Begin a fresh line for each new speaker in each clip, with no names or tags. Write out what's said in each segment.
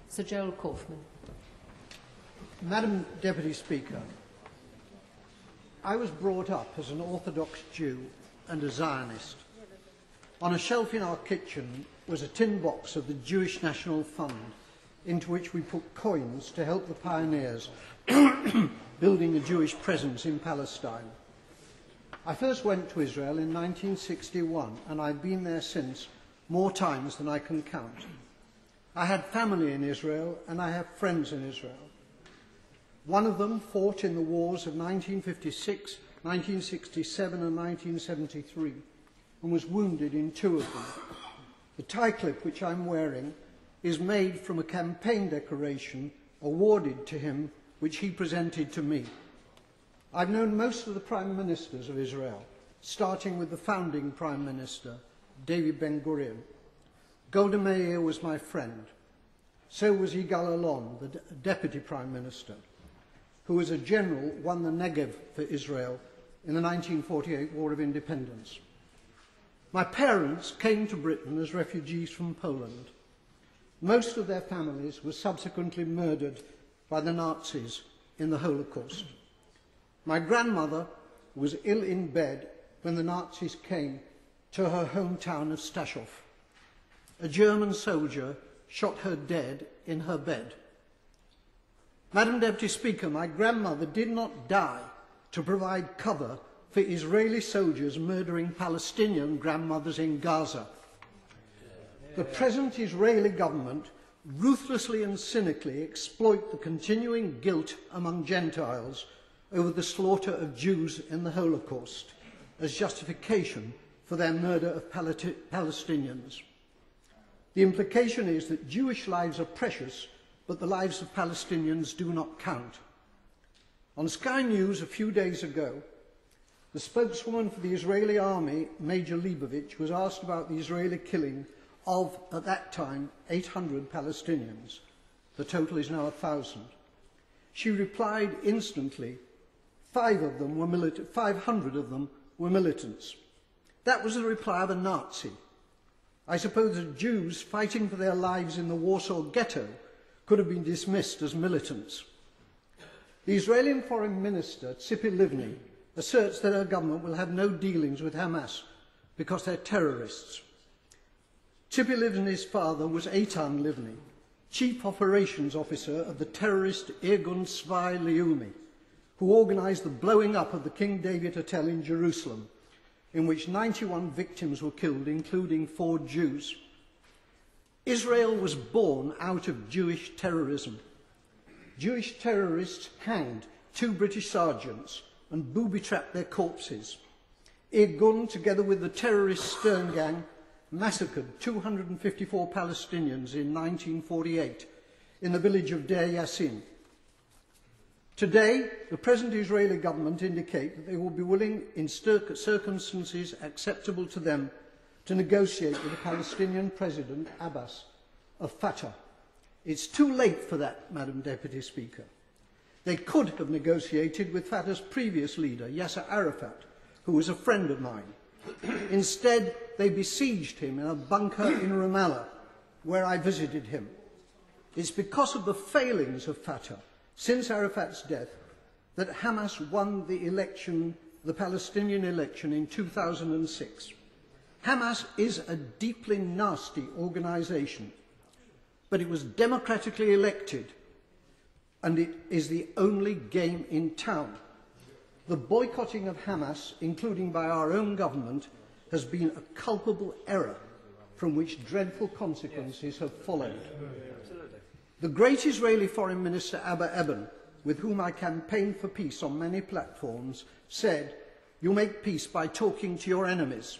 Sir Gerald Kaufman.
Madam Deputy Speaker, I was brought up as an Orthodox Jew and a Zionist. On a shelf in our kitchen was a tin box of the Jewish National Fund, into which we put coins to help the pioneers building a Jewish presence in Palestine. I first went to Israel in 1961, and I've been there since more times than I can count. I had family in Israel, and I have friends in Israel. One of them fought in the wars of 1956, 1967 and 1973, and was wounded in two of them. The tie clip which I'm wearing is made from a campaign decoration awarded to him, which he presented to me. I've known most of the prime ministers of Israel, starting with the founding prime minister, David Ben-Gurion. Golda Meir was my friend. So was Yigal Allon, the deputy prime minister, who as a general won the Negev for Israel in the 1948 War of Independence. My parents came to Britain as refugees from Poland. Most of their families were subsequently murdered by the Nazis in the Holocaust. My grandmother was ill in bed when the Nazis came to her hometown of Stachov. A German soldier shot her dead in her bed. Madam Deputy Speaker, my grandmother did not die to provide cover for Israeli soldiers murdering Palestinian grandmothers in Gaza. The present Israeli government ruthlessly and cynically exploit the continuing guilt among Gentiles over the slaughter of Jews in the Holocaust as justification for their murder of Palestinians. The implication is that Jewish lives are precious, but the lives of Palestinians do not count. On Sky News a few days ago, the spokeswoman for the Israeli army, Major Leibovich, was asked about the Israeli killing of, at that time, 800 Palestinians. The total is now 1,000. She replied instantly, 500 of them were militants. That was the reply of a Nazi. I suppose that Jews fighting for their lives in the Warsaw Ghetto could have been dismissed as militants. The Israeli Foreign Minister, Tzipi Livni, asserts that her government will have no dealings with Hamas because they're terrorists. Tzipi Livni's father was Eitan Livni, Chief Operations Officer of the terrorist Irgun Tzvai Leumi, who organised the blowing up of the King David Hotel in Jerusalem, in which 91 victims were killed, including 4 Jews. Israel was born out of Jewish terrorism. Jewish terrorists hanged 2 British sergeants and booby-trapped their corpses. Irgun, together with the terrorist Stern Gang, massacred 254 Palestinians in 1948 in the village of Deir Yassin. Today, the present Israeli government indicate that they will be willing, in circumstances acceptable to them, to negotiate with the Palestinian President, Abbas, of Fatah. It's too late for that, Madam Deputy Speaker. They could have negotiated with Fatah's previous leader, Yasser Arafat, who was a friend of mine. Instead, they besieged him in a bunker in Ramallah, where I visited him. It's because of the failings of Fatah since Arafat's death that Hamas won the election, the Palestinian election in 2006. Hamas is a deeply nasty organisation, but it was democratically elected, and it is the only game in town. The boycotting of Hamas, including by our own government, has been a culpable error from which dreadful consequences have followed. The great Israeli Foreign Minister Abba Eban, with whom I campaigned for peace on many platforms, said, "You make peace by talking to your enemies."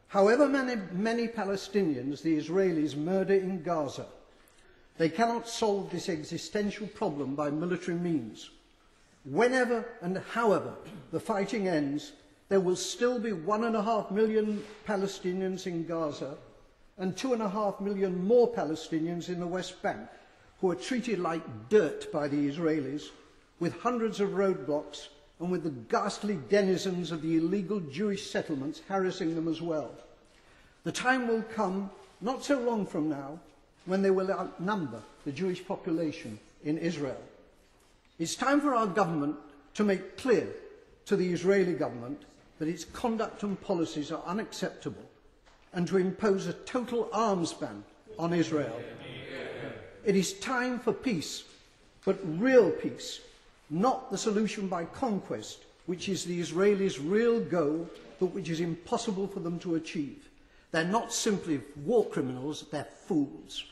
However many Palestinians the Israelis murder in Gaza, they cannot solve this existential problem by military means. Whenever and however the fighting ends, there will still be 1.5 million Palestinians in Gaza and 2.5 million more Palestinians in the West Bank, who are treated like dirt by the Israelis, with hundreds of roadblocks and with the ghastly denizens of the illegal Jewish settlements harassing them as well. The time will come, not so long from now, when they will outnumber the Jewish population in Israel. It's time for our government to make clear to the Israeli government that its conduct and policies are unacceptable and to impose a total arms ban on Israel. It is time for peace, but real peace, not the solution by conquest, which is the Israelis' real goal, but which is impossible for them to achieve. They're not simply war criminals, they're fools.